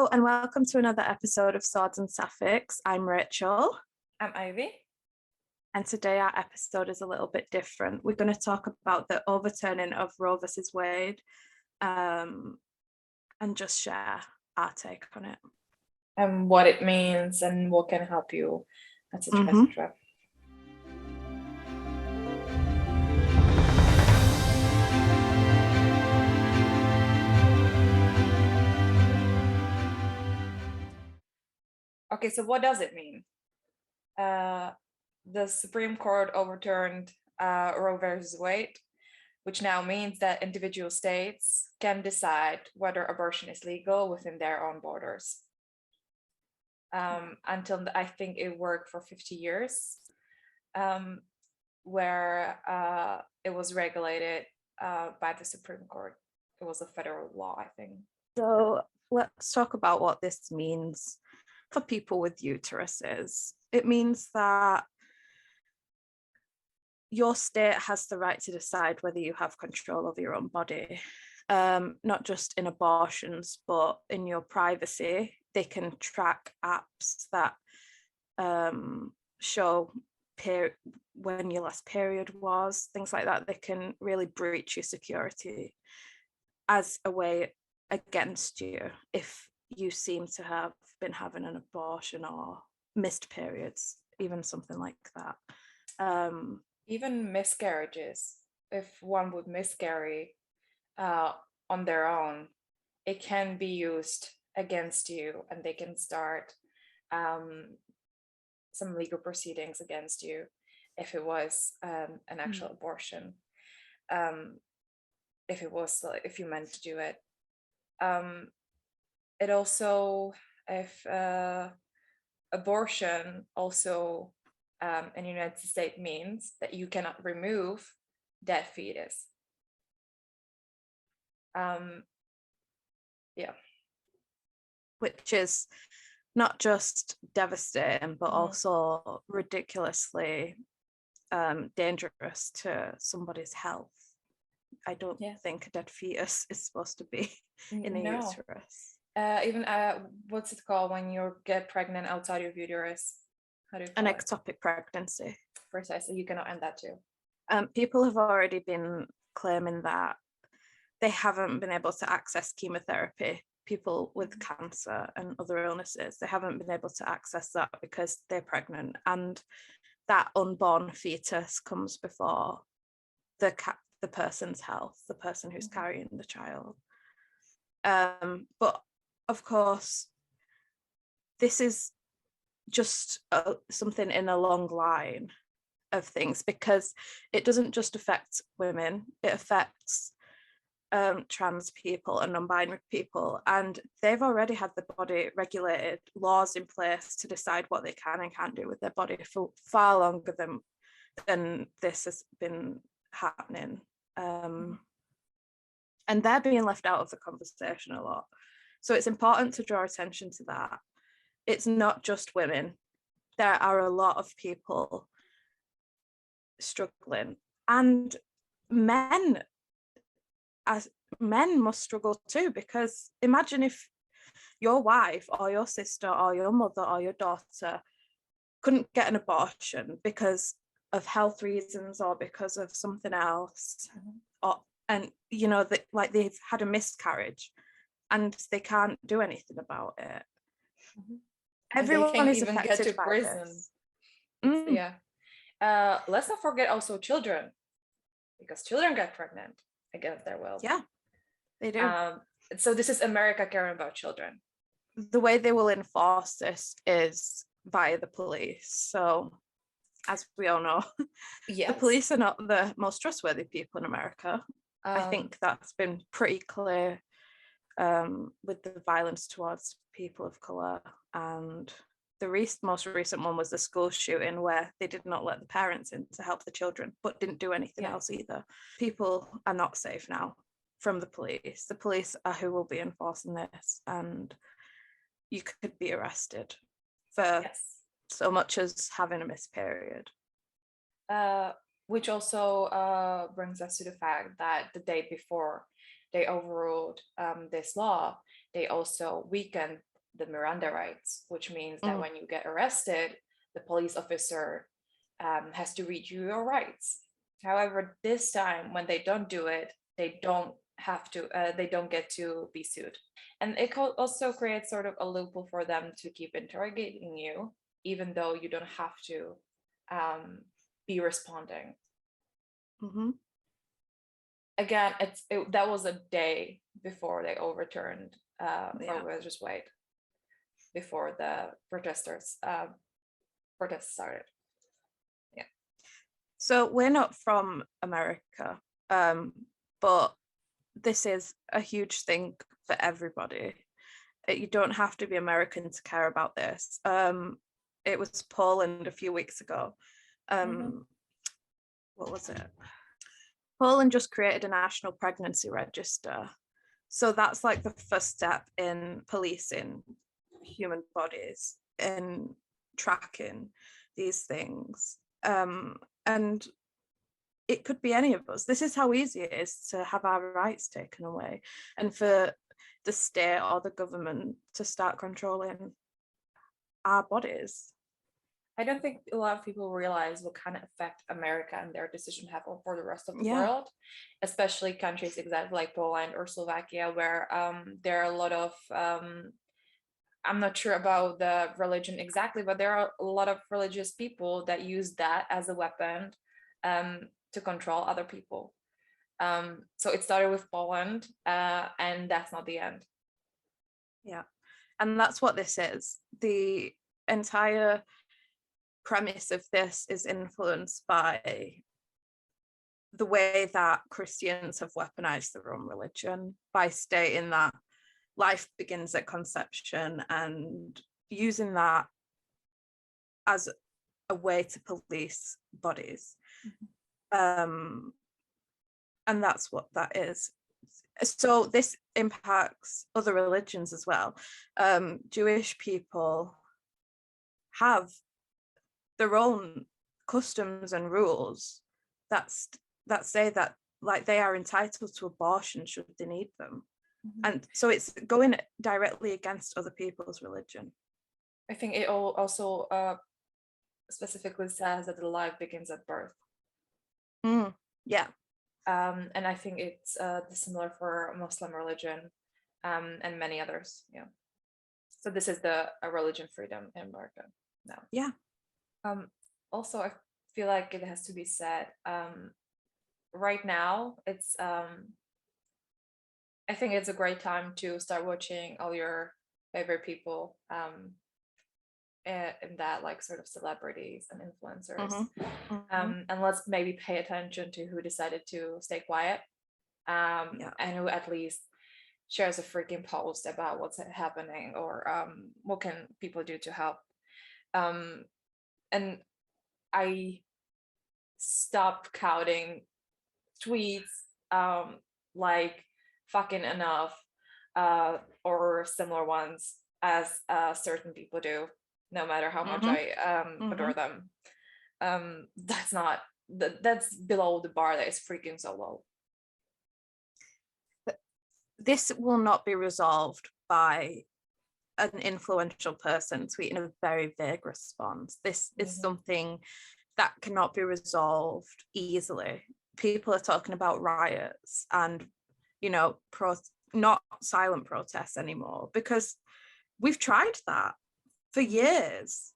Hello and welcome to another episode of Swords and Sapphics. I'm Rachel. I'm Ivy. And today our episode is a little bit different. We're going to talk about the overturning of Roe versus Wade and just share our take on it. And what it means and what can help you, etc., etc. Okay, so what does it mean? The Supreme Court overturned Roe versus Wade, which now means that individual states can decide whether abortion is legal within their own borders. Until I think it worked for 50 years, where it was regulated by the Supreme Court. It was a federal law, I think. So let's talk about what this means for people with uteruses. It means that your state has the right to decide whether you have control of your own body, not just in abortions, but in your privacy. They can track apps that show when your last period was, things like that. They can really breach your security as a way against you if you seem to have been having an abortion or missed periods, even something like that. Even miscarriages, if one would miscarry on their own, it can be used against you and they can start some legal proceedings against you if it was an actual abortion, if you meant to do it. It also, if abortion also in the United States means that you cannot remove that fetus. Which is not just devastating, but also ridiculously dangerous to somebody's health. I don't think a dead fetus is supposed to be in a uterus. Even what's it called when you get pregnant outside of uterus? How do you call an it? Ectopic pregnancy. Precisely, you cannot end that too. People have already been claiming that they haven't been able to access chemotherapy. People with cancer and other illnesses, they haven't been able to access that because they're pregnant, and that unborn fetus comes before the person's health, the person who's carrying the child. But of course, this is just something in a long line of things, because it doesn't just affect women, it affects trans people and non-binary people, and they've already had the body regulated, laws in place to decide what they can and can't do with their body for far longer than this has been happening. And they're being left out of the conversation a lot. So it's important to draw attention to that. It's not just women. There are a lot of people struggling, and men must struggle too, because imagine if your wife or your sister or your mother or your daughter couldn't get an abortion because of health reasons or because of something else, and like they've had a miscarriage and they can't do anything about it. Everyone is affected by this. Let's not forget also children, because children get pregnant against their will. Yeah, they do. So this is America caring about children. The way they will enforce this is via the police. So, as we all know, the police are not the most trustworthy people in America. I think that's been pretty clear with the violence towards people of colour. And the most recent one was the school shooting, where they did not let the parents in to help the children, but didn't do anything else either. People are not safe now from the police. The police are who will be enforcing this, and you could be arrested for so much as having a missed period. Which also brings us to the fact that the day before they overruled this law, they also weakened the Miranda rights, which means that when you get arrested, the police officer has to read you your rights. However, this time when they don't do it, they don't get to be sued. And it also creates sort of a loophole for them to keep interrogating you, even though you don't have to be responding. Again, that was a day before they overturned Roe versus Wade, before the protests started. Yeah. So we're not from America, but this is a huge thing for everybody. You don't have to be American to care about this. It was Poland a few weeks ago. What was it? Poland just created a national pregnancy register. So that's like the first step in policing human bodies and tracking these things. And it could be any of us. This is how easy it is to have our rights taken away, and for the state or the government to start controlling our bodies. I don't think a lot of people realize what kind of effect America and their decision have for the rest of the world, especially countries exactly like Poland or Slovakia, where there are a lot of, I'm not sure about the religion exactly, but there are a lot of religious people that use that as a weapon to control other people. So it started with Poland, and that's not the end. Yeah, and that's what this is. The entire premise of this is influenced by the way that Christians have weaponized their own religion by stating that life begins at conception and using that as a way to police bodies. And that's what that is. So this impacts other religions as well. Jewish people have their own customs and rules that say that like they are entitled to abortion should they need them. And so it's going directly against other people's religion. I think it also specifically says that the life begins at birth. Yeah. And I think it's similar for Muslim religion and many others. Yeah. So this is the religion freedom in America now. Yeah. Also, I feel like it has to be said, right now, it's I think it's a great time to start watching all your favorite people in that, like, sort of celebrities and influencers. And let's maybe pay attention to who decided to stay quiet, and who at least shares a freaking post about what's happening, or what can people do to help. And I stopped counting tweets like fucking enough or similar ones as certain people do, no matter how much I adore them. That's below the bar that is freaking so low. This will not be resolved by an influential person tweeting a very vague response. This is something that cannot be resolved easily. People are talking about riots and, not silent protests anymore, because we've tried that for years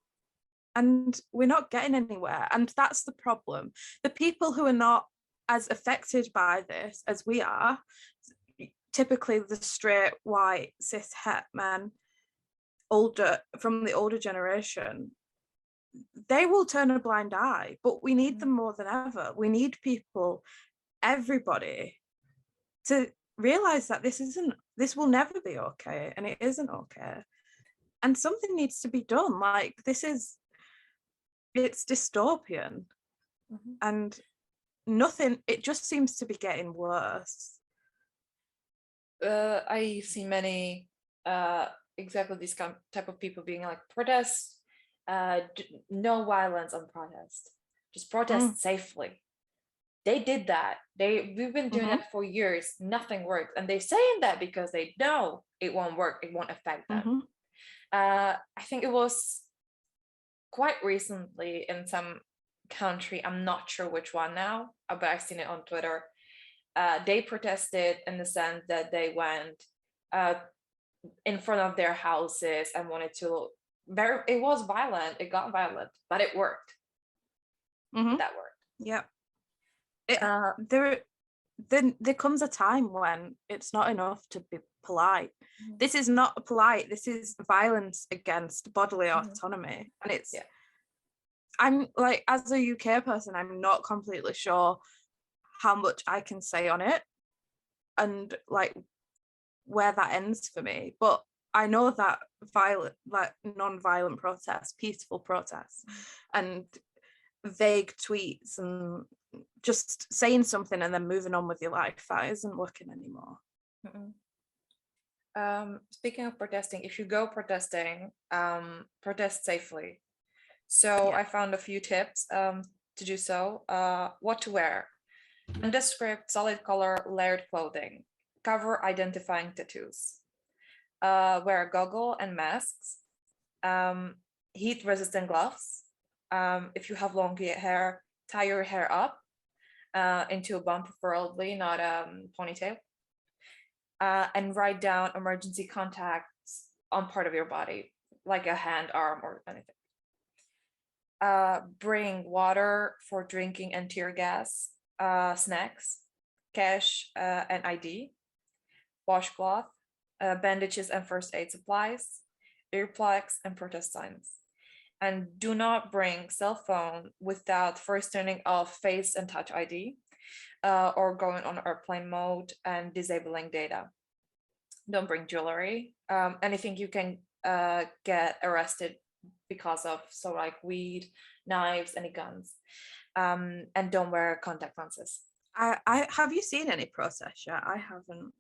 and we're not getting anywhere. And that's the problem. The people who are not as affected by this as we are, typically the straight, white, cis het men, from the older generation, they will turn a blind eye, but we need them more than ever. We need people, everybody, to realize that this will never be okay, and it isn't okay. And something needs to be done. Like, it's dystopian. And it just seems to be getting worse. I see many exactly this type of people being like, protest, no violence on protest, just protest safely. They did that. We've been doing that for years. Nothing worked, and they're saying that because they know it won't work. It won't affect them. I think it was quite recently in some country, I'm not sure which one now, but I've seen it on Twitter. They protested in the sense that they went in front of their houses and wanted to, it was violent, it got violent, but it worked. That worked. Yeah. There comes a time when it's not enough to be polite. This is not polite. This is violence against bodily autonomy. And it's, I'm like, as a UK person, I'm not completely sure how much I can say on it and like where that ends for me. But I know that violent, like non-violent protests, peaceful protests, and vague tweets and just saying something and then moving on with your life, that isn't working anymore. Speaking of protesting, if you go protesting, protest safely. So I found a few tips to do so. What to wear: nondescript, solid color, layered clothing. Cover identifying tattoos. Wear a goggle and masks. Heat resistant gloves. If you have long hair, tie your hair up into a bun, preferably, not a ponytail. And write down emergency contacts on part of your body, like a hand, arm, or anything. Bring water for drinking and tear gas, snacks, cash and ID, washcloth, bandages and first aid supplies, earplugs, and protest signs. And do not bring cell phone without first turning off face and touch ID, or going on airplane mode and disabling data. Don't bring jewelry, anything you can get arrested because of, so like weed, knives, any guns, and don't wear contact lenses. I have you seen any protests yet? I haven't.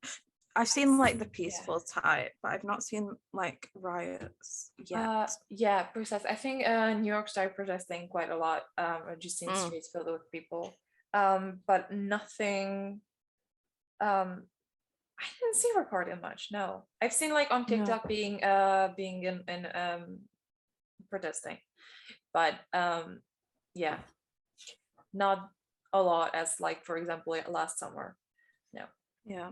I've seen like the peaceful type, but I've not seen like riots yet. Yeah, precisely. I think New York started protesting quite a lot. I've just seen streets filled with people, but nothing. I didn't see recording much. No, I've seen like on TikTok being in protesting, but yeah, not a lot as like, for example, last summer. No. Yeah,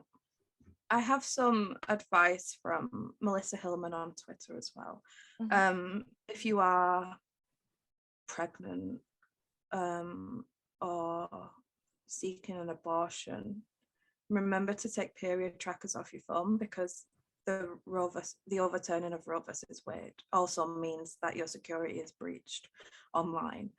I have some advice from Melissa Hillman on Twitter as well. If you are pregnant or seeking an abortion, remember to take period trackers off your phone, because the overturning of Roe versus Wade also means that your security is breached online,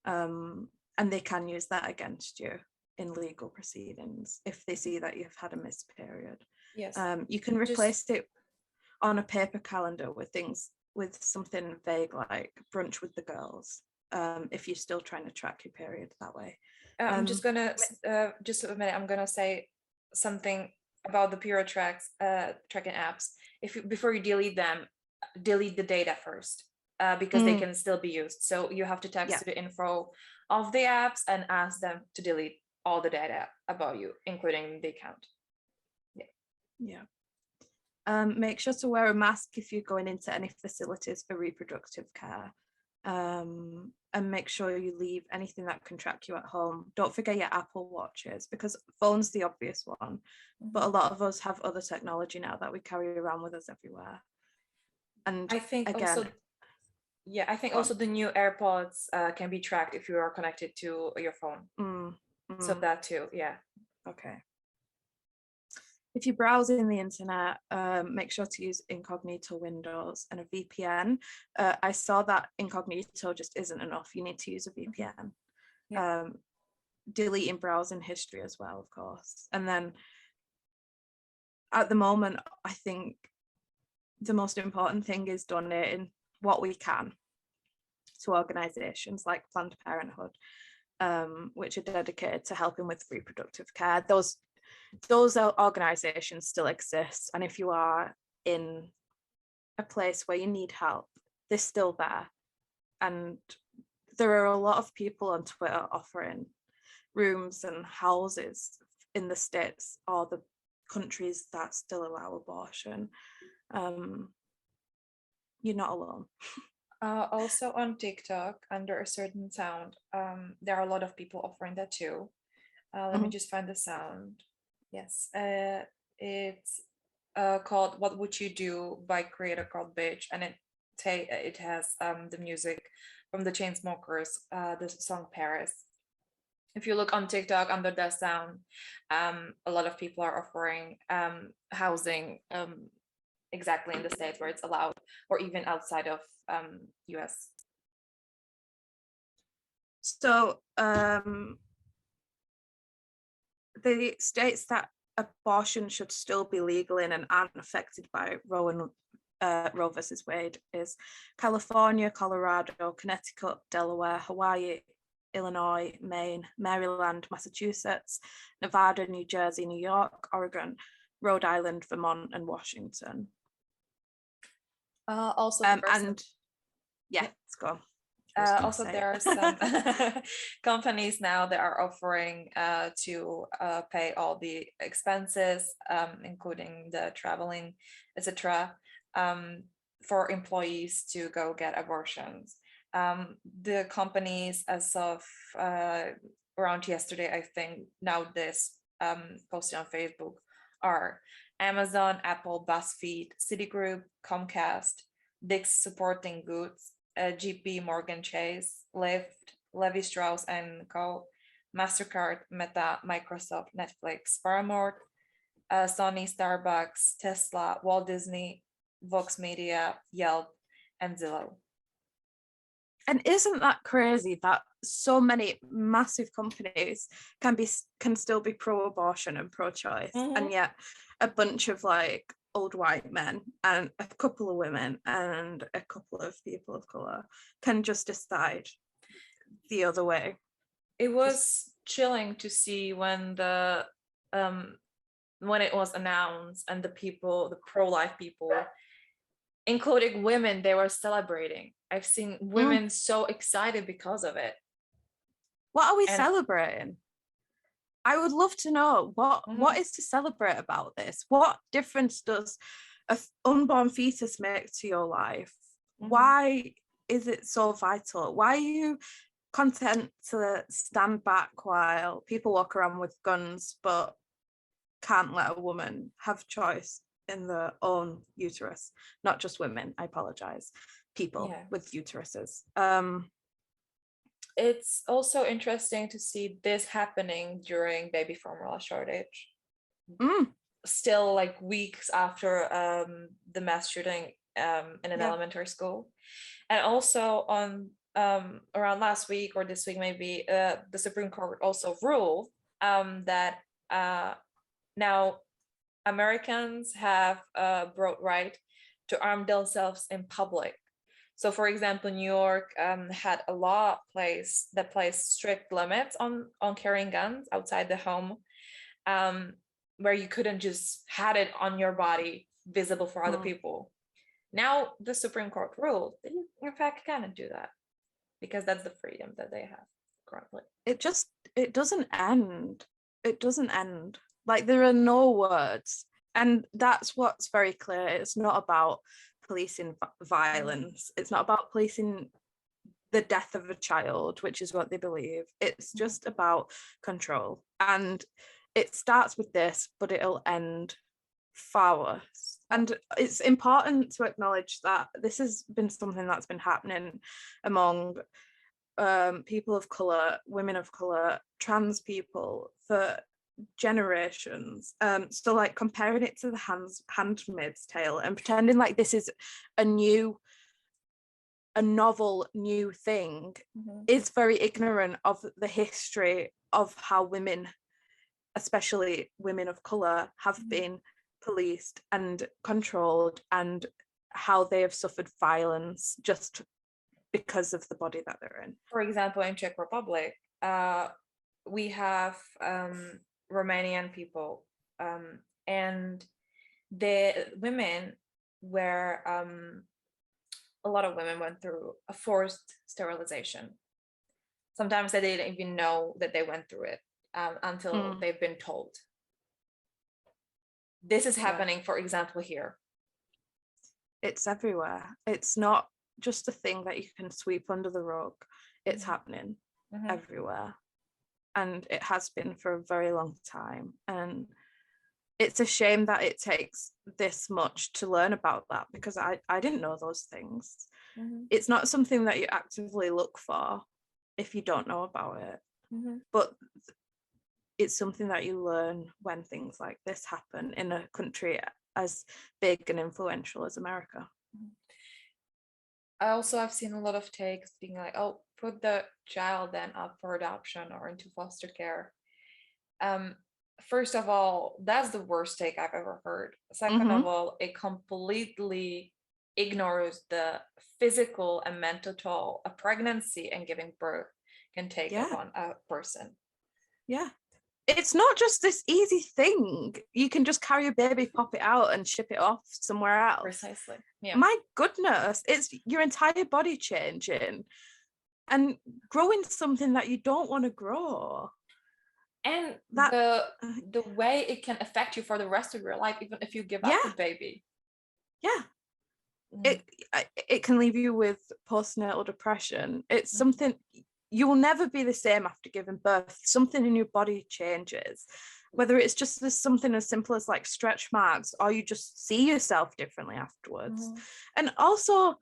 and they can use that against you in legal proceedings if they see that you've had a missed period. Yes. You can replace it on a paper calendar with something vague like brunch with the girls, if you're still trying to track your period that way. I'm just gonna just a minute. I'm gonna say something about the period tracking apps. Before you delete them, delete the data first, because they can still be used. So you have to text to the info of the apps and ask them to delete all the data about you, including the account. Make sure to wear a mask if you're going into any facilities for reproductive care, and make sure you leave anything that can track you at home. Don't forget your Apple Watches, because phone's the obvious one, but a lot of us have other technology now that we carry around with us everywhere. And I think again, also the new AirPods can be tracked if you are connected to your phone. So that too, okay. If you're browsing the internet, make sure to use incognito windows and a VPN. I saw that incognito just isn't enough. You need to use a VPN. Deleting browsing history as well, of course. And then at the moment, I think the most important thing is donating what we can to organisations like Planned Parenthood, which are dedicated to helping with reproductive care. Those organisations still exist, and if you are in a place where you need help, they're still there. And there are a lot of people on Twitter offering rooms and houses in the States or the countries that still allow abortion. you're not alone. Also on TikTok, under a certain sound, there are a lot of people offering that too. Let me just find the sound. Yes, it's called "What Would You Do" by creator called Bitch, and it has the music from the Chainsmokers, the song Paris. If you look on TikTok under that sound, a lot of people are offering housing exactly in the states where it's allowed, or even outside of US. So the states that abortion should still be legal in and aren't affected by Roe versus Wade is California, Colorado, Connecticut, Delaware, Hawaii, Illinois, Maine, Maryland, Massachusetts, Nevada, New Jersey, New York, Oregon, Rhode Island, Vermont, and Washington. Also, and yeah, let's go. Also, there are some companies now that are offering to pay all the expenses, including the traveling, etc., for employees to go get abortions. The companies, as of around yesterday, I think, now this posted on Facebook, are Amazon, Apple, BuzzFeed, Citigroup, Comcast, Dick's Sporting Goods, GP Morgan Chase, Lyft, Levi Strauss and Co., MasterCard, Meta, Microsoft, Netflix, Paramount, Sony, Starbucks, Tesla, Walt Disney, Vox Media, Yelp, and Zillow. And isn't that crazy that so many massive companies can still be pro-abortion and pro-choice, and yet a bunch of like old white men and a couple of women and a couple of people of color can just decide the other way? It was chilling to see when it was announced, and the pro-life people, including women, they were celebrating. I've seen women so excited because of it. What are we celebrating? I would love to know what is to celebrate about this. What difference does an unborn fetus make to your life? Why is it so vital? Why are you content to stand back while people walk around with guns but can't let a woman have choice in their own uterus? Not just women, I apologize. People with uteruses. It's also interesting to see this happening during baby formula shortage. Still, like weeks after the mass shooting in an elementary school. And also on around last week or this week maybe, the Supreme Court also ruled that now Americans have a broad right to arm themselves in public. So, for example, New York had a law that placed strict limits on carrying guns outside the home, where you couldn't just had it on your body, visible for other people. Now, the Supreme Court ruled that you, in fact, cannot do that because that's the freedom that they have currently. It doesn't end. It doesn't end. Like, there are no words. And that's what's very clear. It's not about policing violence. It's not about policing the death of a child, which is what they believe. It's just about control. And it starts with this, but it'll end far worse. And it's important to acknowledge that this has been something that's been happening among people of color, women of color, trans people for generations. So like comparing it to the Handmaid's Tale and pretending like this is a novel new thing is very ignorant of the history of how women, especially women of color, have been policed and controlled, and how they have suffered violence just because of the body that they're in. For example, in Czech Republic, we have Romanian people, and the women were a lot of women went through a forced sterilization. Sometimes they didn't even know that they went through it until they've been told. This is happening, for example, here. It's everywhere. It's not just a thing that you can sweep under the rug. It's happening everywhere. And it has been for a very long time. And it's a shame that it takes this much to learn about that, because I didn't know those things. It's not something that you actively look for if you don't know about it. But it's something that you learn when things like this happen in a country as big and influential as America. I also have seen a lot of takes being like, oh, put the child then up for adoption or into foster care. First of all, that's the worst take I've ever heard. Second of all, it completely ignores the physical and mental toll a pregnancy and giving birth can take upon a person. Yeah. It's not just this easy thing. You can just carry a baby, pop it out and ship it off somewhere else. Precisely. Yeah. My goodness, it's your entire body changing and growing something that you don't want to grow. And the way it can affect you for the rest of your life, even if you give up the baby. Yeah. It can leave you with postnatal depression. It's something, you will never be the same after giving birth. Something in your body changes, whether it's just something as simple as like stretch marks, or you just see yourself differently afterwards. And also,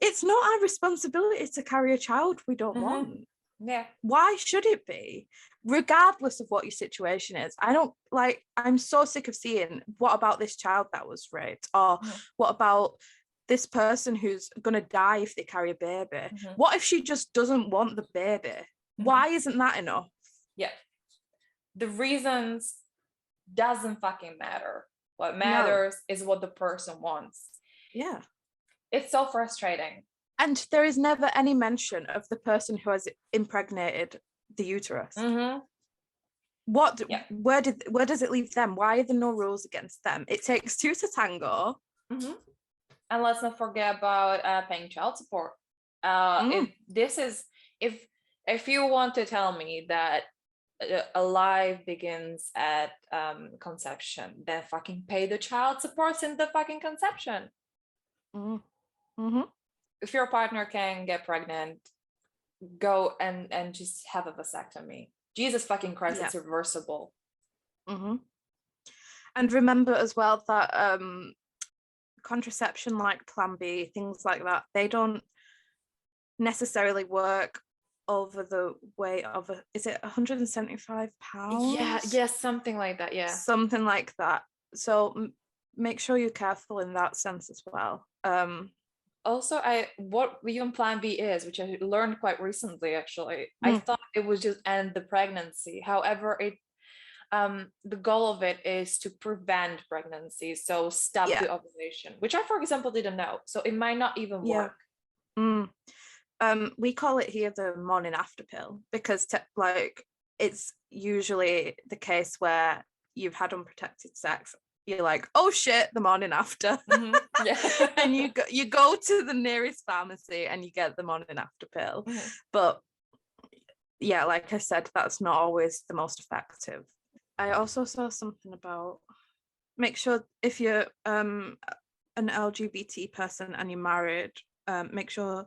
it's not our responsibility to carry a child we don't want. Yeah. Why should it be? Regardless of what your situation is. I'm so sick of seeing, what about this child that was raped? Or what about this person who's going to die if they carry a baby? What if she just doesn't want the baby? Why isn't that enough? Yeah. The reasons doesn't fucking matter. What matters is what the person wants. Yeah. It's so frustrating. And there is never any mention of the person who has impregnated the uterus. Where does it leave them? Why are there no rules against them? It takes two to tango. And let's not forget about paying child support. If you want to tell me that a life begins at conception, then fucking pay the child support in the fucking conception. If your partner can get pregnant, go and just have a vasectomy. Jesus fucking Christ, it's reversible. And remember as well that contraception like Plan B, things like that, they don't necessarily work over the weight of is it 175 pounds? Yeah, something like that. Yeah, something like that. So make sure you're careful in that sense as well. Also, what even Plan B is, which I learned quite recently, actually. I thought it was just end the pregnancy. However, the goal of it is to prevent pregnancy, so stop the ovulation, which I, for example, didn't know. So it might not even work. We call it here the morning after pill, because it's usually the case where you've had unprotected sex. You're like, oh shit, the morning after. And you go to the nearest pharmacy and you get the morning after pill. But yeah, like I said, that's not always the most effective. I also saw something about, make sure if you're an LGBT person and you're married, make sure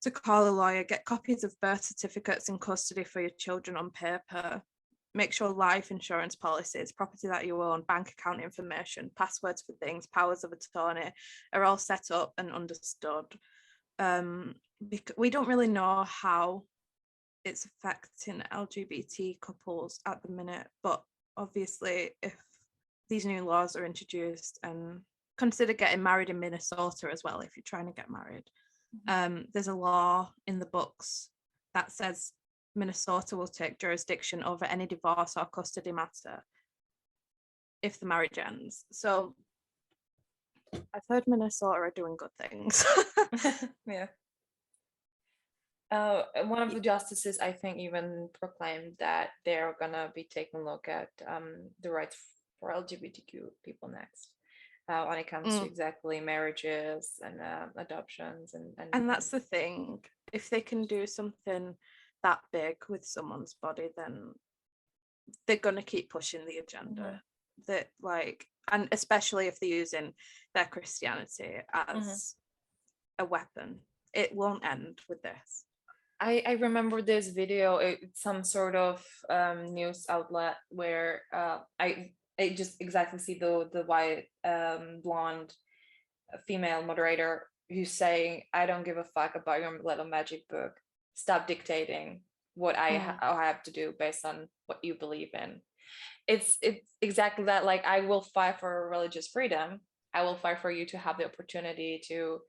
to call a lawyer, get copies of birth certificates in custody for your children on paper. Make sure life insurance policies, property that you own, bank account information, passwords for things, powers of attorney are all set up and understood. We don't really know how it's affecting LGBT couples at the minute, but obviously if these new laws are introduced, and consider getting married in Minnesota as well if you're trying to get married. There's a law in the books that says Minnesota will take jurisdiction over any divorce or custody matter if the marriage ends. So I've heard Minnesota are doing good things. Yeah. One of the justices, I think, even proclaimed that they're gonna be taking a look at the rights for LGBTQ people next, when it comes to exactly marriages and adoptions and that's the thing. If they can do something that big with someone's body, then they're gonna keep pushing the agenda. that like, and especially if they're using their Christianity as a weapon, it won't end with this. I remember this video. It's some sort of news outlet where I just exactly see the white blonde female moderator who's saying, "I don't give a fuck about your little magic book. Stop dictating what I have to do based on what you believe in." It's exactly that. Like, I will fight for religious freedom. I will fight for you to have the opportunity to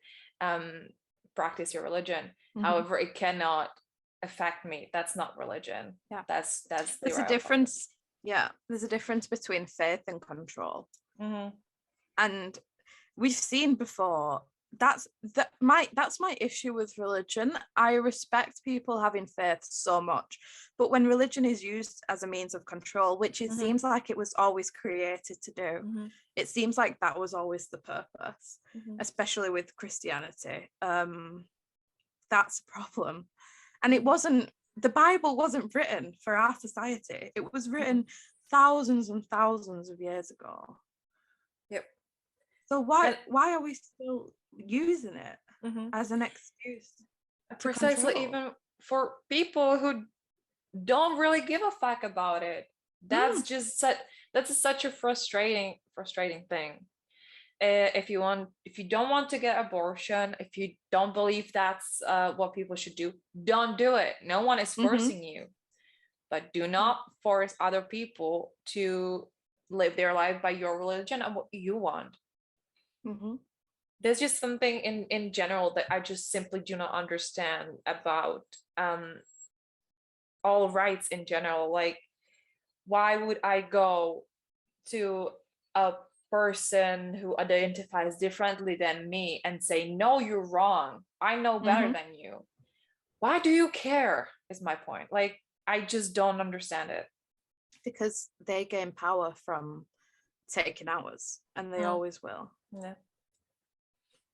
practice your religion. However, it cannot affect me. That's not religion. Yeah, that's there's a difference. Yeah, there's a difference between faith and control. And we've seen before, that's my issue with religion. I respect people having faith so much, but when religion is used as a means of control, which it seems like it was always created to do, it seems like that was always the purpose, especially with Christianity. That's a problem. And it wasn't, the Bible wasn't written for our society. It was written thousands and thousands of years ago. Yep. So why are we still using it as an excuse? Precisely, even for people who don't really give a fuck about it. That's just such a frustrating thing. If you don't want to get abortion, if you don't believe that's what people should do, don't do it. No one is forcing you, but do not force other people to live their life by your religion and what you want. There's just something in general that I just simply do not understand about all rights in general. Like, why would I go to a person who identifies differently than me and say, no, you're wrong, I know better than you? Why do you care, is my point. Like, I just don't understand it. Because they gain power from taking ours, and they always will. Yeah.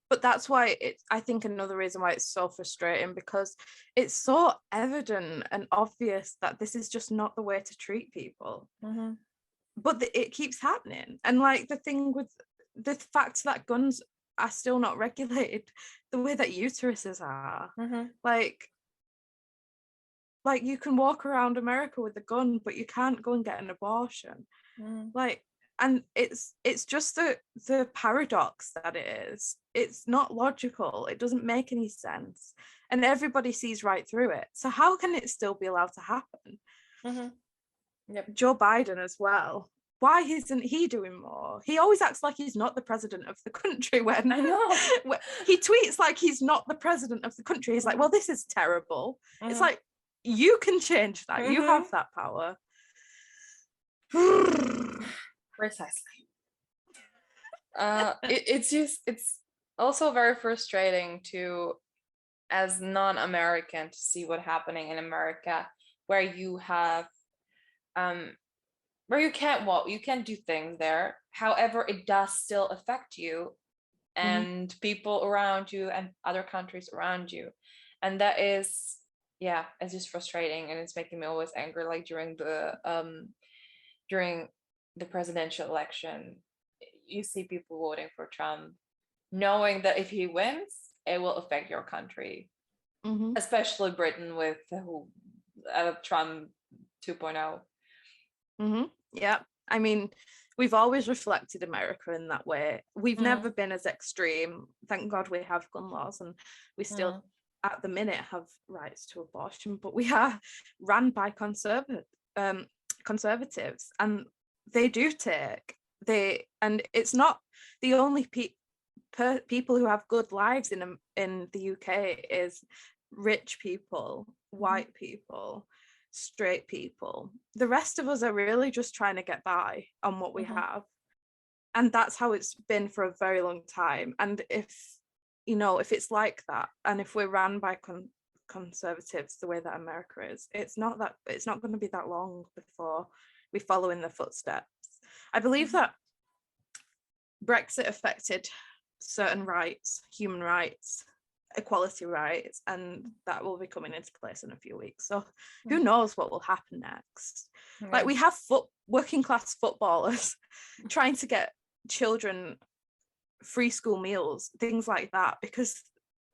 But that's why I think another reason why it's so frustrating, because it's so evident and obvious that this is just not the way to treat people. But it keeps happening. And like the thing with the fact that guns are still not regulated the way that uteruses are. Like you can walk around America with a gun, but you can't go and get an abortion. Like, and it's just the paradox that it is. It's not logical. It doesn't make any sense. And everybody sees right through it. So how can it still be allowed to happen? Yep. Joe Biden as well. Why isn't he doing more? He always acts like he's not the president of the country when I know. He tweets like he's not the president of the country. He's like, well, this is terrible. It's like, you can change that. You have that power. Precisely. It's also very frustrating to, as non-American, to see what's happening in America, where you have where you can't do things there. However, it does still affect you and people around you and other countries around you. And that is, it's just frustrating, and it's making me always angry. Like during the presidential election, you see people voting for Trump, knowing that if he wins, it will affect your country, especially Britain with Trump 2.0. Yeah, I mean, we've always reflected America in that way. We've never been as extreme. Thank God we have gun laws, and we still at the minute have rights to abortion, but we are ran by conservatives, and they do and it's not the only people who have good lives in the UK is rich people, white people, straight people. The rest of us are really just trying to get by on what we have, and that's how it's been for a very long time. And if it's like that, and if we're ran by conservatives the way that America is, it's not going to be that long before we follow in their footsteps. I believe that Brexit affected certain rights, human rights, equality rights, and that will be coming into place in a few weeks. So who knows what will happen next. Like, we have working class footballers trying to get children free school meals, things like that, because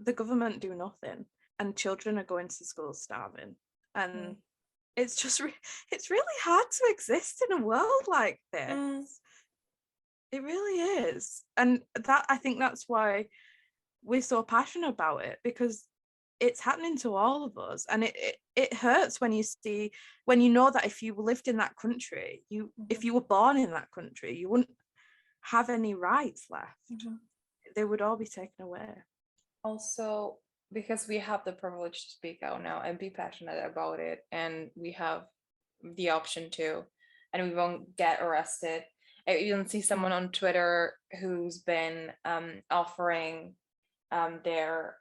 the government do nothing and children are going to school starving. And it's just it's really hard to exist in a world like this. It really is. And that, I think that's why we're so passionate about it, because it's happening to all of us. And it hurts when you know that if you lived in that country, if you were born in that country, you wouldn't have any rights left. They would all be taken away. Also, because we have the privilege to speak out now and be passionate about it, and we have the option to, and we won't get arrested. I even see someone on Twitter who's been offering their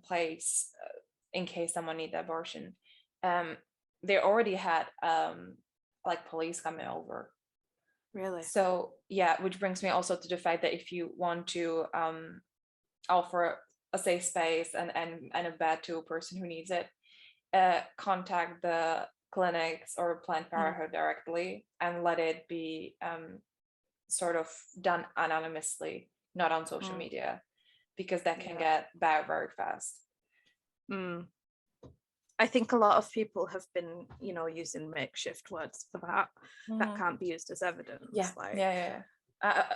place in case someone needs abortion. They already had like police coming over. Really? So yeah, which brings me also to the fact that if you want to offer a safe space and a bed to a person who needs it, contact the clinics or Planned Parenthood directly and let it be sort of done anonymously, not on social media, because that can get bad very fast. I think a lot of people have been, using makeshift words for that can't be used as evidence.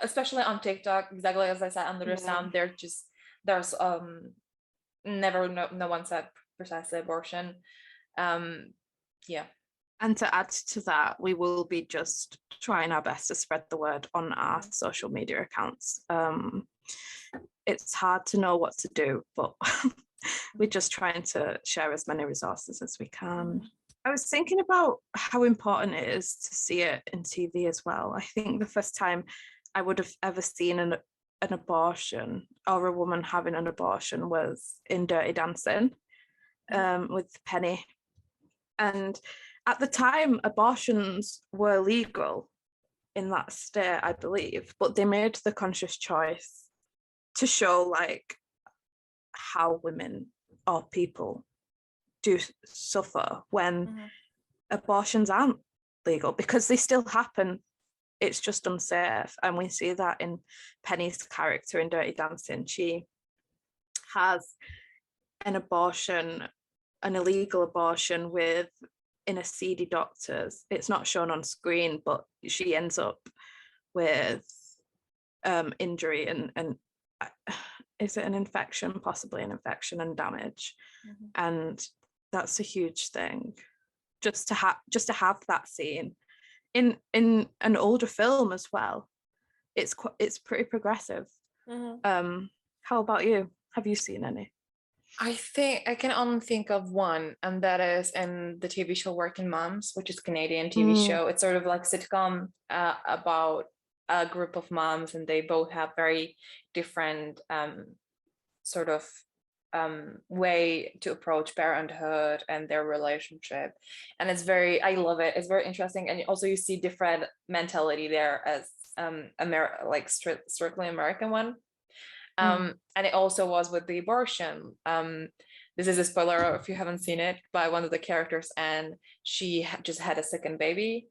Especially on TikTok, exactly as I said under the sound, there's no one said precisely abortion. And to add to that, we will be just trying our best to spread the word on our social media accounts. It's hard to know what to do, but we're just trying to share as many resources as we can. I was thinking about how important it is to see it in TV as well. I think the first time I would have ever seen an abortion or a woman having an abortion was in Dirty Dancing with Penny. And at the time, abortions were legal in that state, I believe, but they made the conscious choice to show like how women or people do suffer when abortions aren't legal, because they still happen. It's just unsafe. And we see that in Penny's character in Dirty Dancing. She has an illegal abortion with in a seedy doctor's. It's not shown on screen, but she ends up with injury and is it an infection? Possibly an infection and damage. And that's a huge thing. Just to have that scene in an older film as well. It's pretty progressive. How about you? Have you seen any? I think I can only think of one, and that is in the TV show Working Moms, which is a Canadian TV show. It's sort of like a sitcom about a group of moms, and they both have very different sort of way to approach parenthood and their relationship. And I love it. It's very interesting. And also you see different mentality there as strictly American one. And it also was with the abortion. This is a spoiler if you haven't seen it, by one of the characters, and she just had a second baby.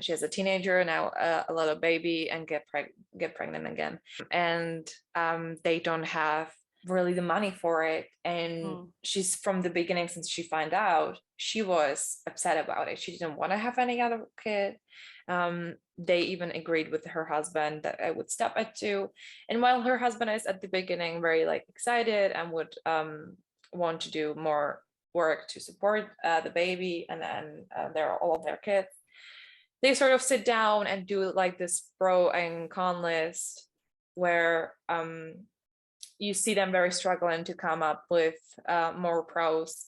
She has a teenager now, a little baby, and get pregnant again. And they don't have really the money for it. And she's, from the beginning, since she found out, she was upset about it. She didn't want to have any other kid. They even agreed with her husband that I would stop at 2. And while her husband is at the beginning very excited and would want to do more work to support the baby and all of their kids, they sort of sit down and do this pro and con list where you see them very struggling to come up with more pros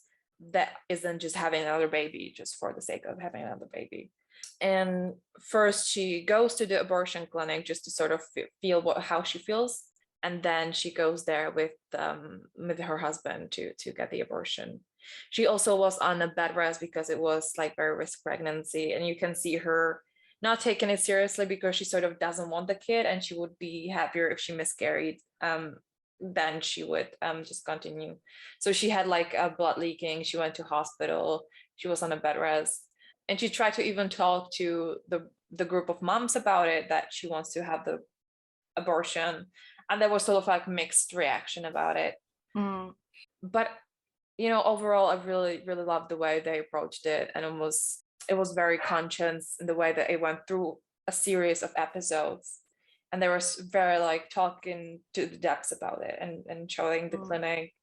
that isn't just having another baby just for the sake of having another baby. And first she goes to the abortion clinic just to sort of feel how she feels, and then she goes there with her husband to get the abortion. She also was on a bed rest because it was very risk pregnancy, and you can see her not taking it seriously because she sort of doesn't want the kid, and she would be happier if she miscarried then she would just continue. So she had like a blood leaking. She went to hospital. She was on a bed rest, and she tried to even talk to the group of moms about it, that she wants to have the abortion, and there was sort of like mixed reaction about it. But overall, I really really loved the way they approached it, and it was very conscious in the way that it went through a series of episodes, and they were very like talking to the depths about it, and showing the clinic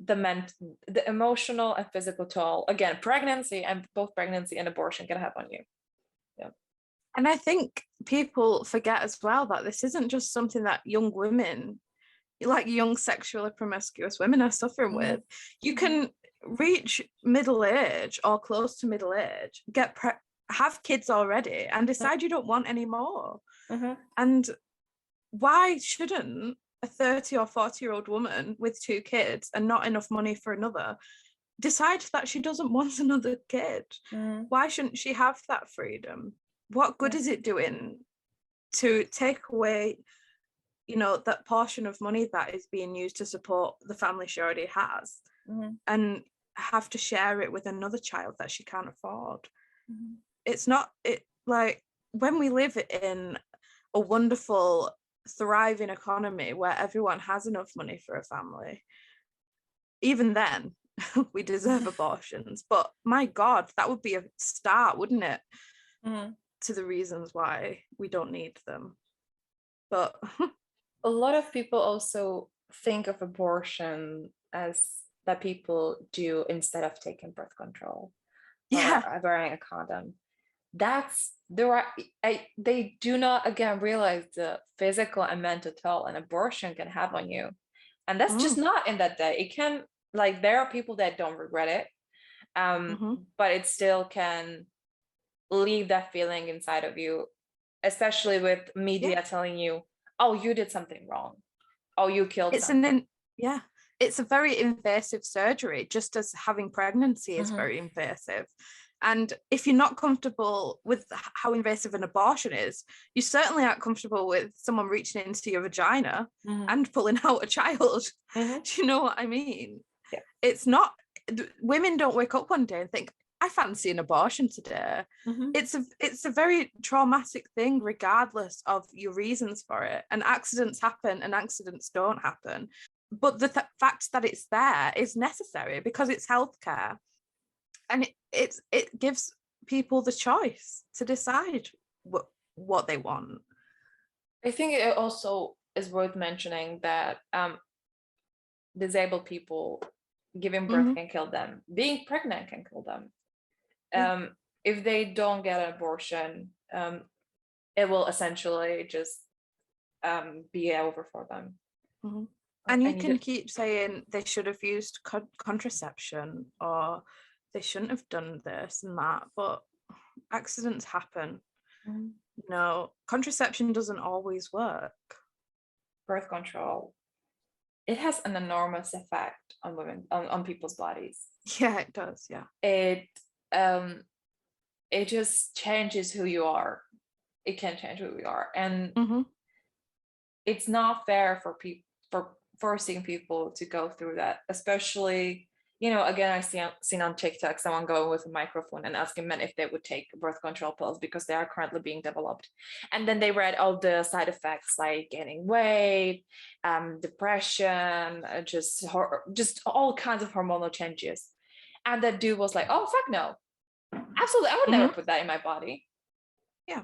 the emotional and physical toll, again, both pregnancy and abortion can have on you. Yeah. And I think people forget as well that this isn't just something that young women, like young sexually promiscuous women, are suffering with. You can reach middle age or close to middle age, have kids already, and decide you don't want any more. And why shouldn't a 30 or 40-year-old woman with 2 kids and not enough money for another decide that she doesn't want another kid? Why shouldn't she have that freedom? What good is it doing to take away, that portion of money that is being used to support the family she already has, and have to share it with another child that she can't afford? It's not like, when we live in a wonderful, thriving economy where everyone has enough money for a family, even then we deserve abortions. But my God, that would be a start, wouldn't it? To the reasons why we don't need them. But a lot of people also think of abortion as that people do instead of taking birth control or wearing a condom. They do not, again, realize the physical and mental toll an abortion can have on you. And that's just not in that day. It can, like, there are people that don't regret it, but it still can leave that feeling inside of you, especially with media telling you, oh, you did something wrong, oh, you killed something. It's a very invasive surgery, just as having pregnancy is very invasive. And if you're not comfortable with how invasive an abortion is, you certainly aren't comfortable with someone reaching into your vagina and pulling out a child. Do you know what I mean? It's not, women don't wake up one day and think, I fancy an abortion today. It's a very traumatic thing, regardless of your reasons for it. And accidents happen and accidents don't happen. But the fact that it's there is necessary because it's healthcare. And it gives people the choice to decide what they want. I think it also is worth mentioning that disabled people, giving birth can kill them. Being pregnant can kill them. If they don't get an abortion, it will essentially just be over for them. And you can keep saying they should have used contraception, or they shouldn't have done this and that, but accidents happen. No, contraception doesn't always work. Birth control, it has an enormous effect on women, on people's bodies. Yeah, it does. Yeah. It just changes who you are. It can change who we are. And it's not fair for forcing people to go through that, especially, again, I've seen on TikTok someone going with a microphone and asking men if they would take birth control pills because they are currently being developed. And then they read all the side effects, like gaining weight, depression, just all kinds they hormonal changes. And that dude was like, oh, fuck no. Absolutely, I would never put that in my body. Yeah.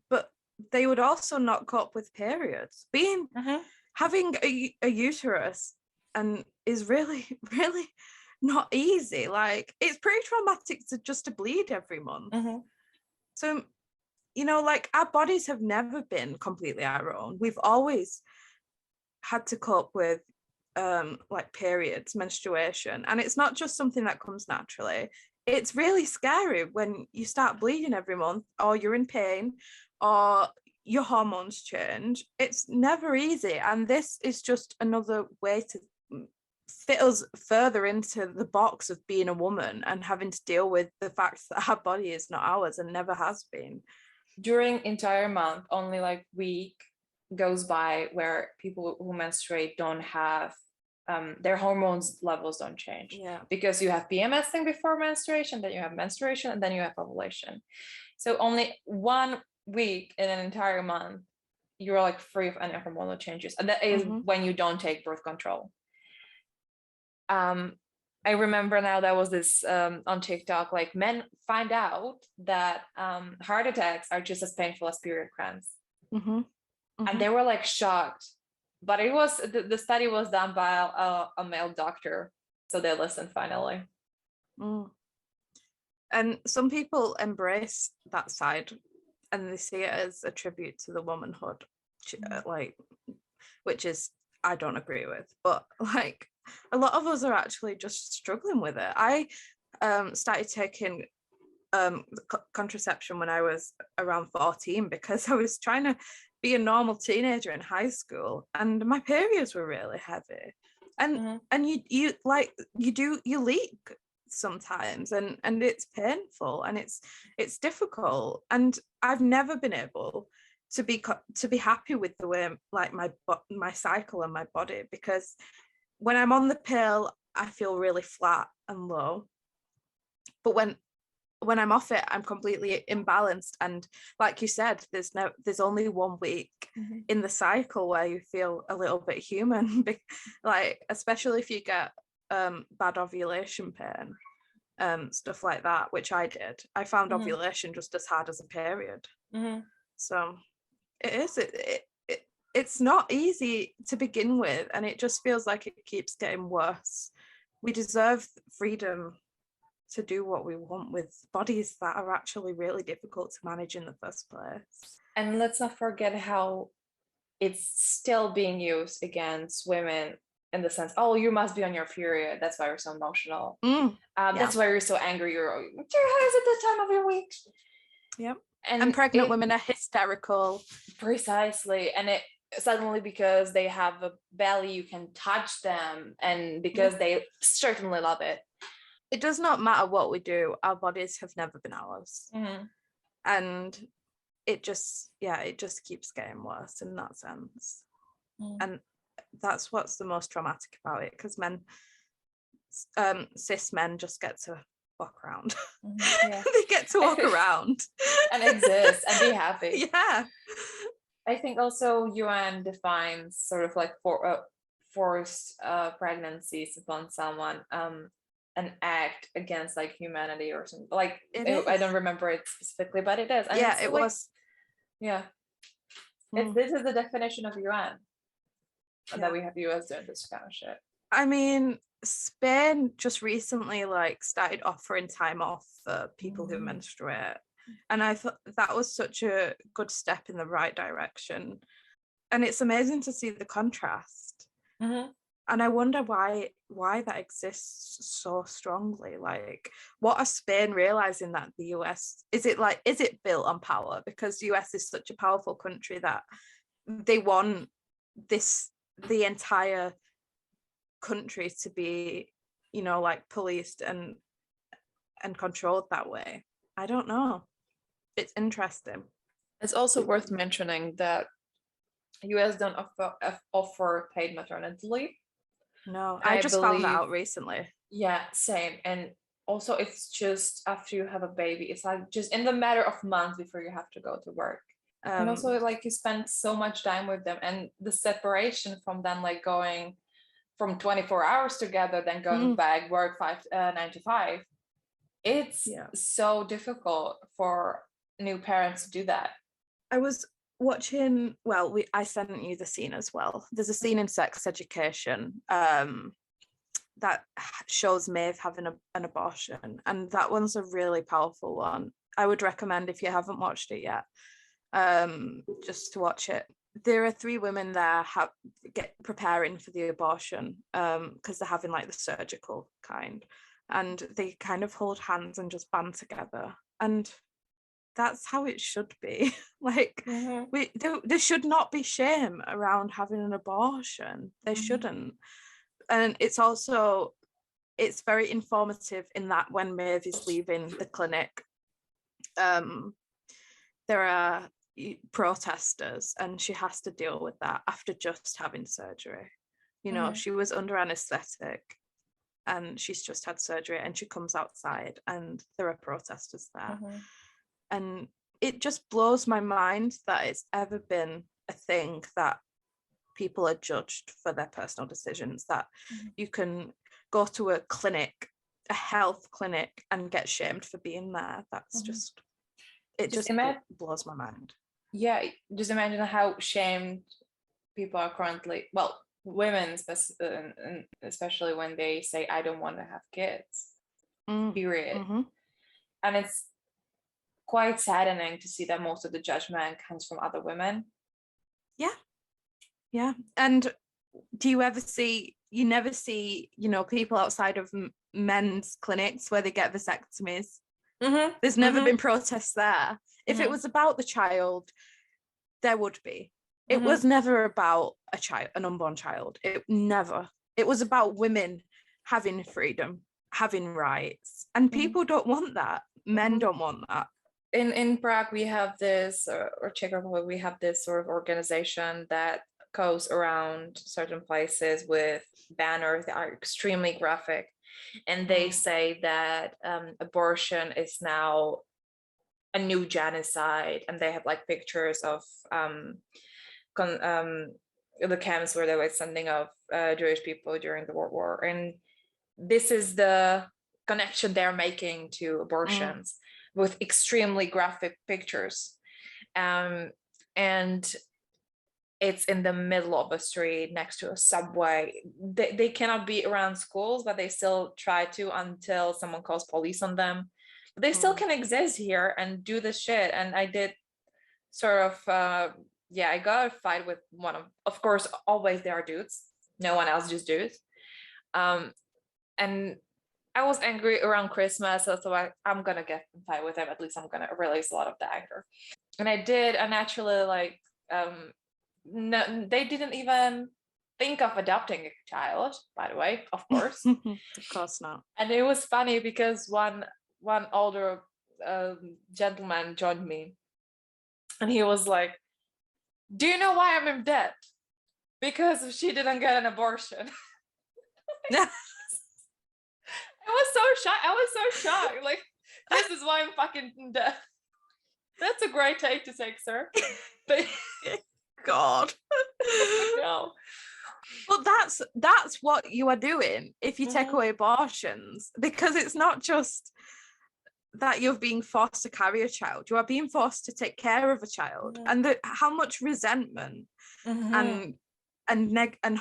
But they would also not cope with periods. Having a uterus and is really, really not easy. Like, it's pretty traumatic to bleed every month. So, like, our bodies have never been completely our own. We've always had to cope with like periods, menstruation, and it's not just something that comes naturally. It's really scary when you start bleeding every month, or you're in pain, or your hormones change. It's never easy, and this is just another way to fit us further into the box of being a woman and having to deal with the fact that our body is not ours and never has been. During entire month, only like week goes by where people who menstruate don't have their hormones levels don't change. Yeah. Because you have PMSing before menstruation, then you have menstruation, and then you have ovulation. So only 1 week in an entire month you're like free of any hormonal changes, and that is when you don't take birth control. I remember now there was this on TikTok, like men find out that heart attacks are just as painful as period cramps. And they were like shocked, but it was the study was done by a male doctor, so they listened finally. And some people embrace that side and they see it as a tribute to the womanhood, like, which is, I don't agree with, but like a lot of us are actually just struggling with it. I started taking contraception when I was around 14 because I was trying to be a normal teenager in high school, and my periods were really heavy, and you leak sometimes, and it's painful, and it's difficult, and I've never been able to be happy with the way like my cycle and my body, because when I'm on the pill I feel really flat and low, but when I'm off it I'm completely imbalanced, and like you said, there's only 1 week in the cycle where you feel a little bit human, like especially if you get bad ovulation pain, stuff like that, which I did. I found ovulation just as hard as a period. So it's not easy to begin with, and it just feels like it keeps getting worse. We deserve freedom to do what we want with bodies that are actually really difficult to manage in the first place. And let's not forget how it's still being used against women, in the sense, oh, you must be on your period, that's why you're so emotional. That's why you're so angry, your hair is at the time of your week. Yep. And pregnant women are hysterical. Precisely. And it suddenly, because they have a belly, you can touch them, and because they certainly love it. It does not matter what we do, our bodies have never been ours. And it just keeps getting worse in that sense. And that's what's the most traumatic about it, because cis men just get to walk around. They get to walk around and exist and be happy. Yeah. I think also UN defines sort of like forced pregnancies upon someone an act against like humanity or something, like I don't remember it specifically, but it is. And yeah, it like, was. Yeah. This is the definition of UN. And that we have US doing this kind of shit. I mean, Spain just recently like started offering time off for people who menstruate, and I thought that was such a good step in the right direction. And it's amazing to see the contrast. And I wonder why that exists so strongly. Like, what are Spain realizing that the US is it built on power? Because the US is such a powerful country that they want the entire country to be, like policed and controlled that way. I don't know. It's interesting. It's also worth mentioning that US don't offer paid maternity leave. No, I just found that out recently. Yeah, same. And also it's just after you have a baby, it's like just in the matter of months before you have to go to work. And also like you spend so much time with them, and the separation from them, like going from 24 hours together, then going back, work 9 to 5. It's so difficult for new parents to do that. I was watching, I sent you the scene as well. There's a scene in Sex Education that shows Maeve having an abortion, and that one's a really powerful one. I would recommend, if you haven't watched it yet, just to watch it. There are 3 women there preparing for the abortion because they're having like the surgical kind, and they kind of hold hands and just band together, and that's how it should be. Like, there should not be shame around having an abortion. There shouldn't. And it's very informative in that when Maeve is leaving the clinic, there are protesters, and she has to deal with that after just having surgery. You know, Mhm. she was under anesthetic and she's just had surgery, and she comes outside and there are protesters there. Mhm. And it just blows my mind that it's ever been a thing that people are judged for their personal decisions, that you can go to a clinic, a health clinic, and get shamed for being there. That's just, it just blows my mind. Yeah, just imagine how shamed people are currently, well, women especially when they say I don't want to have kids, period. And it's quite saddening to see that most of the judgment comes from other women. Yeah. And do you ever see, you never see, you know, people outside of men's clinics where they get vasectomies? There's never been protests there. If it was about the child, there would be. It was never about a child, an unborn child. It was about women having freedom, having rights, and people don't want that. Men don't want that. In Prague, we have this, or Czech Republic, we have this sort of organization that goes around certain places with banners that are extremely graphic, and they say that abortion is now a new genocide, and they have like pictures of the camps where they were sending off Jewish people during the World War, and this is the connection they're making to abortions with extremely graphic pictures, and it's in the middle of a street next to a subway. They cannot be around schools, but they still try to until someone calls police on them. But they still can exist here and do this shit. And I did sort of, I got a fight with one of course, always there are dudes. No one else, just dudes. And I was angry around Christmas, so I'm gonna get in fight with him. At least I'm gonna release a lot of the anger. And I did. I naturally like, no, they didn't even think of adopting a child, by the way, of course. Of course not. And it was funny because one older gentleman joined me, and he was like, do you know why I'm in debt? Because she didn't get an abortion. I was so shocked. Like, this is why I'm fucking in debt. That's a great take to take, sir. But God. No. But that's what you are doing if you take away abortions, because it's not just that you're being forced to carry a child, you are being forced to take care of a child, and how much resentment and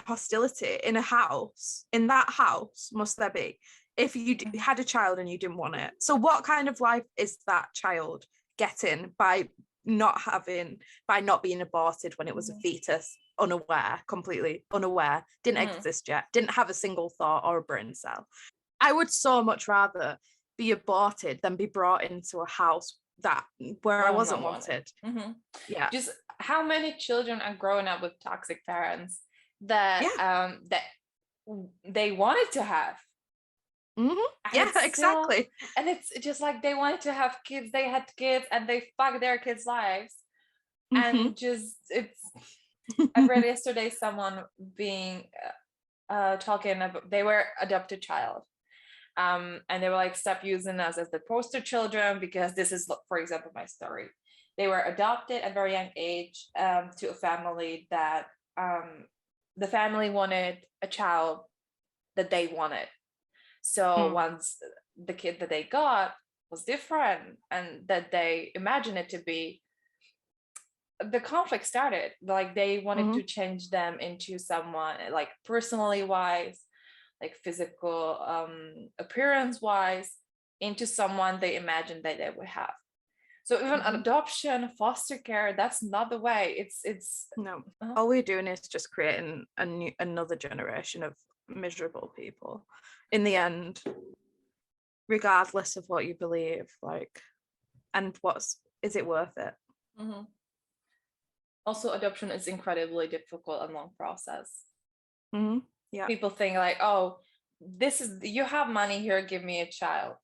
hostility in that house must there be if you had a child and you didn't want it. So what kind of life is that child getting by not being aborted when it was a fetus, completely unaware, didn't exist yet, didn't have a single thought or a brain cell? I would so much rather be aborted than be brought into a house where I wasn't wanted. Yeah. Just how many children are growing up with toxic parents that that they wanted to have. Yeah, exactly. And it's just like they wanted to have kids, they had kids, and they fucked their kids' lives. And just I read yesterday someone being talking about, they were adopted child. And they were like, stop using us as the poster children, because this is, for example, my story. They were adopted at a very young age to a family that the family wanted a child that they wanted. So once the kid that they got was different and that they imagined it to be, the conflict started. Like they wanted to change them into someone like personally wise, like physical appearance wise, into someone they imagined that they would have. So even adoption, foster care, that's not the way. It's no. All we're doing is just creating another generation of miserable people in the end, regardless of what you believe, like, and is it worth it? Also, adoption is incredibly difficult and long process. Yeah. People think like, oh, you have money here, give me a child.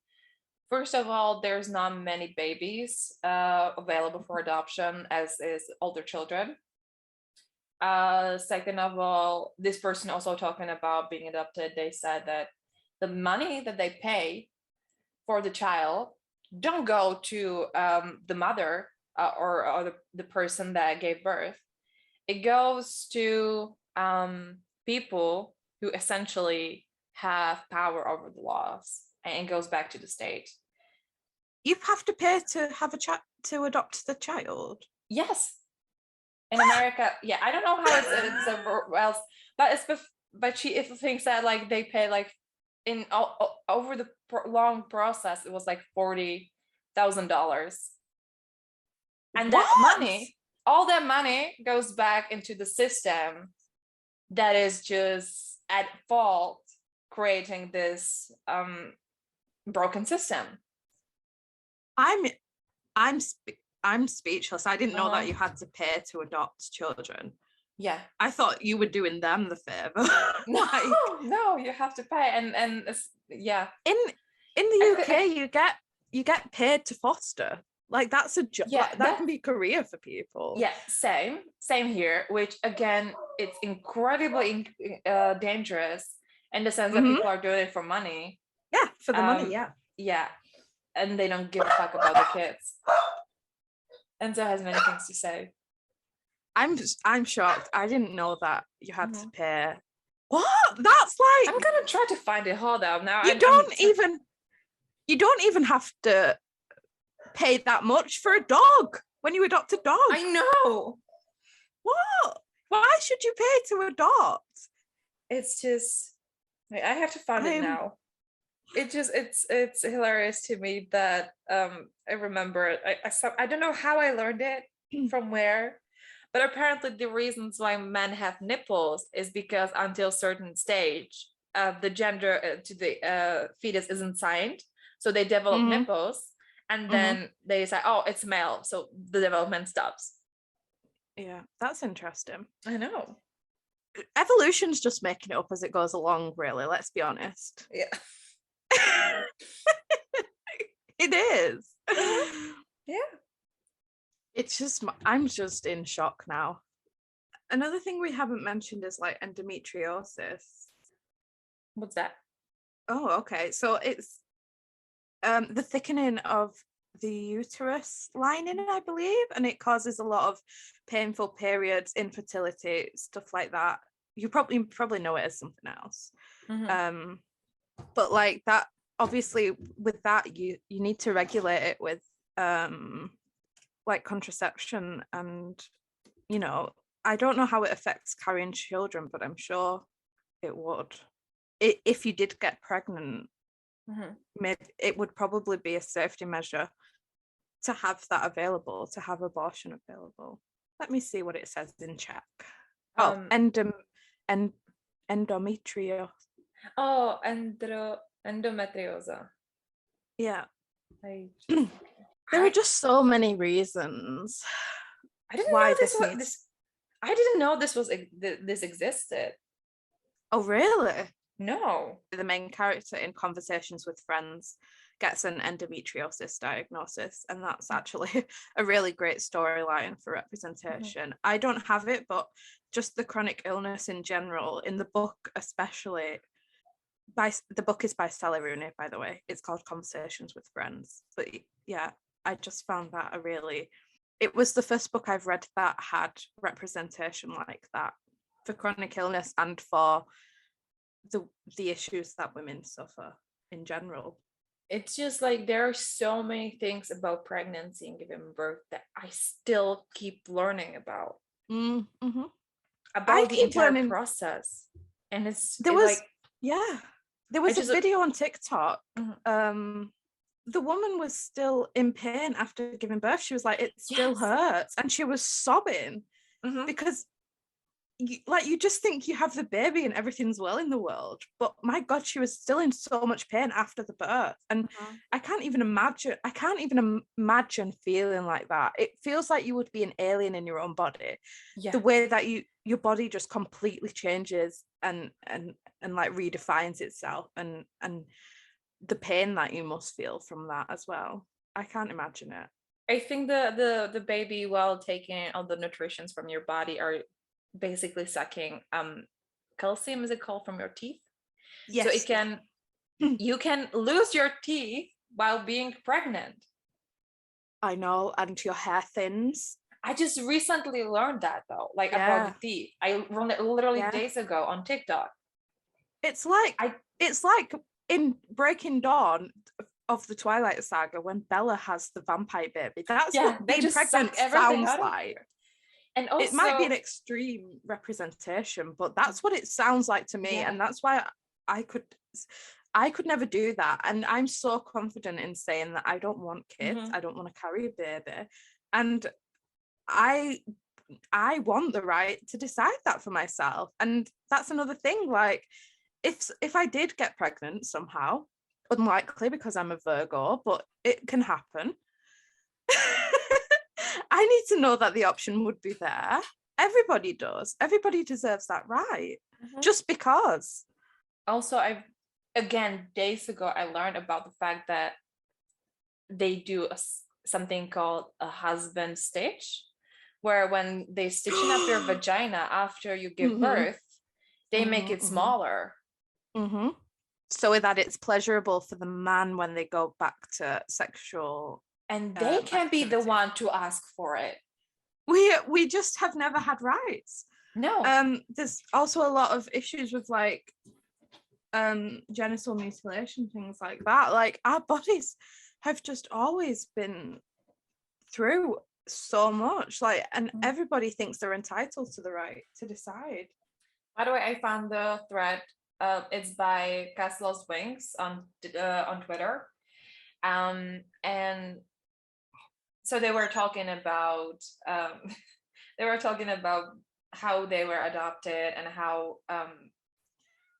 First of all, there's not many babies available for adoption, as is older children. Second of all, this person also talking about being adopted, they said that the money that they pay for the child don't go to the mother or the person that gave birth. It goes to people who essentially have power over the laws, and it goes back to the state. You have to pay to have a chat to adopt the child. Yes, in America. Yeah, I don't know how it's else, but if the thing said like they pay like in over the long process, it was like $40,000, and What? that money, all that money goes back into the system that is just at fault, creating this broken system. I'm speechless. I didn't know that you had to pay to adopt children. Yeah, I thought you were doing them the favor. No, you have to pay, and it's, yeah. In the UK, you get paid to foster. Like that's a job. Yeah, that can be a career for people. Yeah, same here. Which again, it's incredibly dangerous in the sense that people are doing it for money. Yeah, for the money. Yeah, and they don't give a fuck about the kids. Enzo has many things to say. I'm shocked. I didn't know that you had to pay. What? That's like, I'm gonna try to find it. Hold on now. You don't even have to pay that much for a dog when you adopt a dog. I know. What? Why should you pay to adopt? It's just, I have to find it now. It's hilarious to me that I remember I don't know how I learned it from where, but apparently the reasons why men have nipples is because until a certain stage the gender to the fetus isn't signed, so they develop nipples, and then they say, oh, it's male, so the development stops. Yeah, that's interesting. I know. Evolution's just making it up as it goes along, really, let's be honest. Yeah. It is. Yeah. It's just, I'm just in shock now. Another thing we haven't mentioned is like endometriosis. What's that? Oh, okay. So it's the thickening of the uterus lining, I believe, and it causes a lot of painful periods, infertility, stuff like that. You probably know it as something else. But like that, obviously with that you need to regulate it with like contraception, and you know, I don't know how it affects carrying children, but I'm sure it would. If you did get pregnant, maybe it would probably be a safety measure to have that available, to have abortion available. Let me see what it says in Czech. Endometriosis. Oh, endometriosis. Yeah. There are just so many reasons. I didn't know I didn't know this existed. Oh, really? No. The main character in Conversations with Friends gets an endometriosis diagnosis, and that's actually a really great storyline for representation. I don't have it, but just the chronic illness in general, in the book especially, the book is by Sally Rooney, by the way. It's called Conversations with Friends. But yeah, I just found that it was the first book I've read that had representation like that for chronic illness and for the issues that women suffer in general. It's just like there are so many things about pregnancy and giving birth that I still keep learning about. About the entire process. And there was a video on TikTok. The woman was still in pain after giving birth. She was like, it still hurts, and she was sobbing because you just think you have the baby and everything's well in the world, but my God, she was still in so much pain after the birth, and I can't even imagine feeling like that. It feels like you would be an alien in your own body. The way that your body just completely changes and like redefines itself, and the pain that you must feel from that as well. I can't imagine it. I think the baby, while taking all the nutritions from your body, are basically sucking calcium, is it called, from your teeth? Yes. So it can you can lose your teeth while being pregnant. I know, and your hair thins. I just recently learned that, though, like about the teeth. I learned it literally days ago on TikTok. It's like in Breaking Dawn of the Twilight Saga when Bella has the vampire baby. That's what being pregnant sounds like. And also, it might be an extreme representation, but that's what it sounds like to me. And that's why I could never do that. And I'm so confident in saying that I don't want kids. I don't want to carry a baby. And I want the right to decide that for myself. And that's another thing. Like, if I did get pregnant somehow, unlikely because I'm a Virgo, but it can happen. I need to know that the option would be there. Everybody does. Everybody deserves that right. Just because. Also, days ago, I learned about the fact that they do something called a husband stitch, where when they stitching up your vagina after you give birth, they make it smaller. So that it's pleasurable for the man when they go back to sexual. And they can be the one to ask for it. We just have never had rights. No. There's also a lot of issues with like genital mutilation, things like that. Like, our bodies have just always been through so much, like, and everybody thinks they're entitled to the right to decide. By the way, I found the thread. It's by Castle's Wings on Twitter, and so they were talking about how they were adopted and how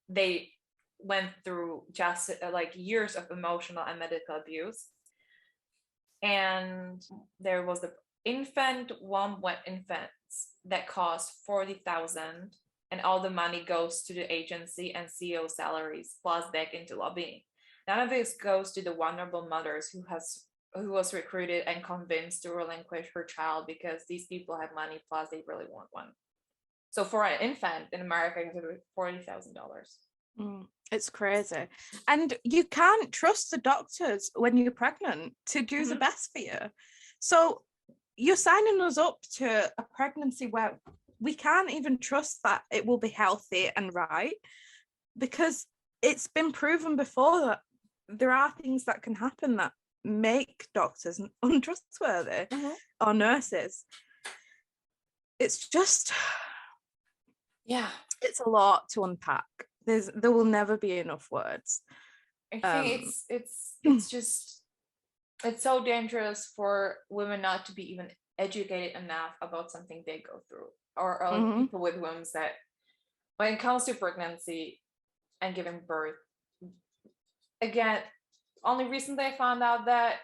they went through just like years of emotional and medical abuse. And there was the one wet infants that cost 40,000, and all the money goes to the agency and CEO salaries plus back into lobbying. None of this goes to the vulnerable mothers who was recruited and convinced to relinquish her child because these people have money plus they really want one. So for an infant in America, it's $40,000. It's crazy. And you can't trust the doctors when you're pregnant to do the best for you. So you're signing us up to a pregnancy where we can't even trust that it will be healthy and right, because it's been proven before that there are things that can happen that make doctors untrustworthy or nurses. It's just, it's a lot to unpack. There will never be enough words. I think it's so dangerous for women not to be even educated enough about something they go through, or people with wombs, that when it comes to pregnancy and giving birth, again, only recently I found out that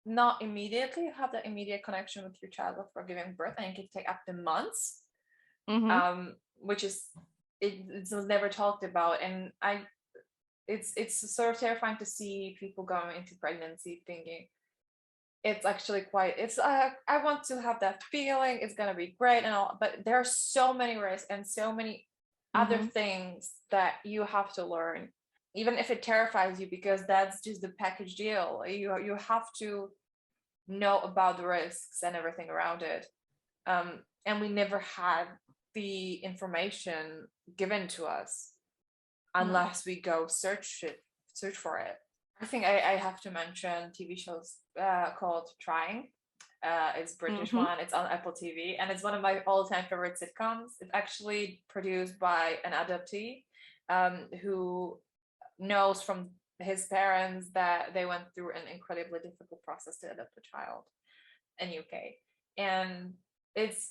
not immediately have that immediate connection with your child before giving birth, and it can take up to months, which is it was never talked about. And it's sort of terrifying to see people going into pregnancy thinking it's actually I want to have that feeling, it's gonna be great and all, but there are so many risks and so many other things that you have to learn, even if it terrifies you, because that's just the package deal. You have to know about the risks and everything around it, and we never had the information given to us unless we go search for it. I think I have to mention TV shows called Trying. It's British one. It's on Apple TV, and it's one of my all-time favorite sitcoms. It's actually produced by an adoptee who knows from his parents that they went through an incredibly difficult process to adopt a child in UK. And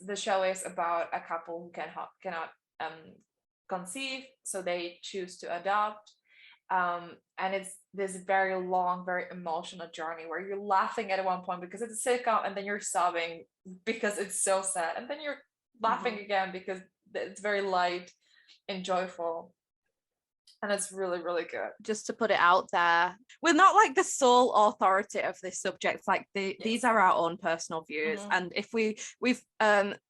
the show is about a couple who cannot conceive, so they choose to adopt. And it's this very long, very emotional journey where you're laughing at one point because it's a sitcom, and then you're sobbing because it's so sad, and then you're laughing again because it's very light and joyful. And it's really, really good. Just to put it out there. We're not like the sole authority of this subject. Like these are our own personal views. And if we've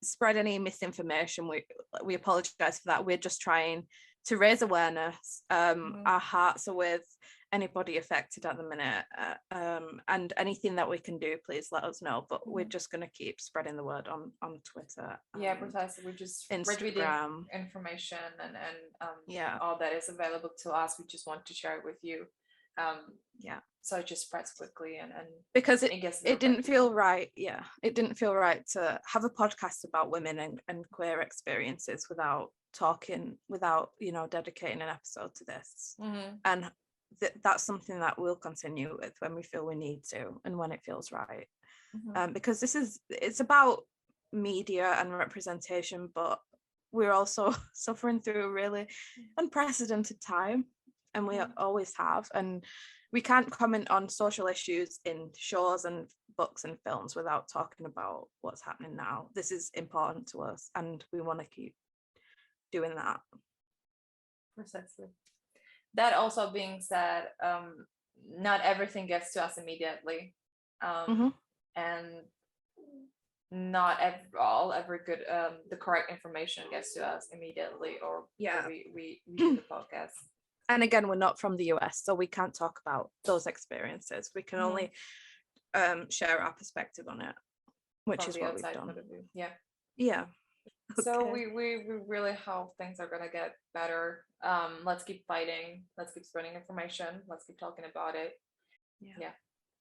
spread any misinformation, we apologize for that. We're just trying to raise awareness. Our hearts are with anybody affected at the minute, and anything that we can do, please let us know. But we're just going to keep spreading the word on Twitter. Yeah, precisely. We're just Instagram information and all that is available to us. We just want to share it with you. So it just spreads quickly and because it didn't feel right. It didn't feel right to have a podcast about women and queer experiences without dedicating an episode to this. And that's something that we'll continue with when we feel we need to and when it feels right. Because it's about media and representation, but we're also suffering through a really unprecedented time, and we always have. And we can't comment on social issues in shows and books and films without talking about what's happening now. This is important to us, and we want to keep doing that. Precisely. That also being said, not everything gets to us immediately, and not every good the correct information gets to us immediately, or we do the podcast. And again, we're not from the US, so we can't talk about those experiences. We can only share our perspective on it, which from is what we've done. Yeah. So we really hope things are gonna get better. Let's keep fighting. Let's keep spreading information. Let's keep talking about it. Yeah.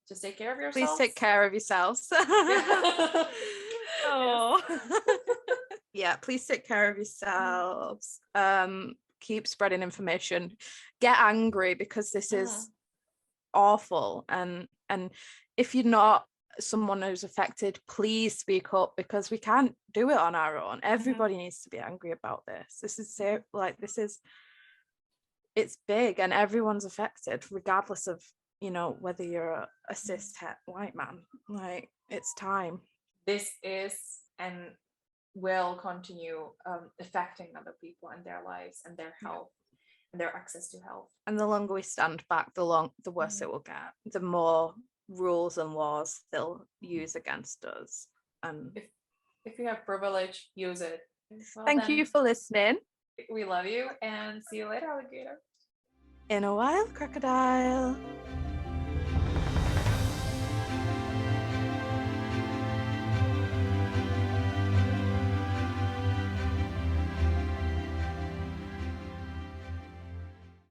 Just take care of yourselves. Please take care of yourselves. Yeah, please take care of yourselves. Keep spreading information. Get angry, because this is awful. And if you're not someone who's affected, please speak up, because we can't do it on our own. Everybody needs to be angry about this. It's big, and everyone's affected, regardless of whether you're a cis het white man. Like, it's time. This is and will continue affecting other people and their lives and their health and their access to health. And the longer we stand back, the worse it will get. The more rules and laws they'll use against us. And if you have privilege, use it. Thank you for listening. We love you, and see you later, alligator. In a while, crocodile.